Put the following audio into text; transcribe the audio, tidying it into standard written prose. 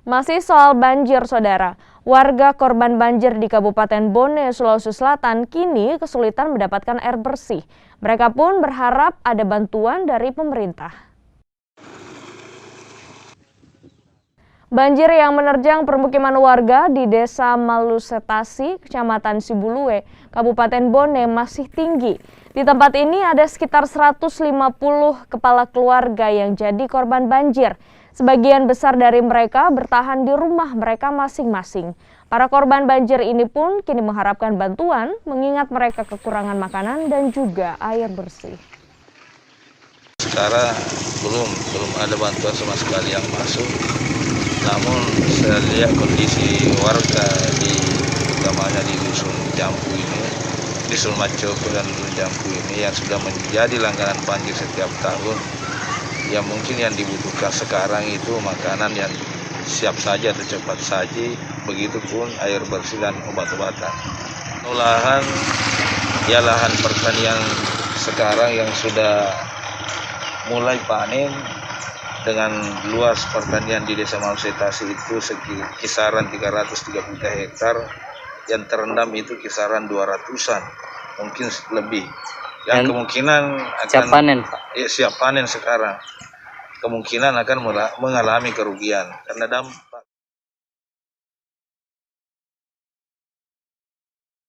Masih soal banjir, saudara. Warga korban banjir di Kabupaten Bone, Sulawesi Selatan kini kesulitan mendapatkan air bersih. Mereka pun berharap ada bantuan dari pemerintah. Banjir yang menerjang permukiman warga di Desa Malusetasi, Kecamatan Sibulue, Kabupaten Bone masih tinggi. Di tempat ini ada sekitar 150 kepala keluarga yang jadi korban banjir. Sebagian besar dari mereka bertahan di rumah mereka masing-masing. Para korban banjir ini pun kini mengharapkan bantuan mengingat mereka kekurangan makanan dan juga air bersih. Sekarang belum ada bantuan sama sekali yang masuk. Namun saya lihat kondisi warga utamanya di Dusun Jampu ini, Dusun Macoko dan Dusun Jampu ini yang sudah menjadi langganan banjir setiap tahun. Yang mungkin yang dibutuhkan sekarang itu makanan yang siap saja atau cepat saji, begitupun air bersih dan obat-obatan. Lahan pertanian sekarang yang sudah mulai panen dengan luas pertanian di Desa Malusetasi itu kisaran 330 hektar, yang terendam itu kisaran 200-an, mungkin lebih. Yang kemungkinan akan siap panen, Pak. Siap panen sekarang. Kemungkinan akan mengalami kerugian karena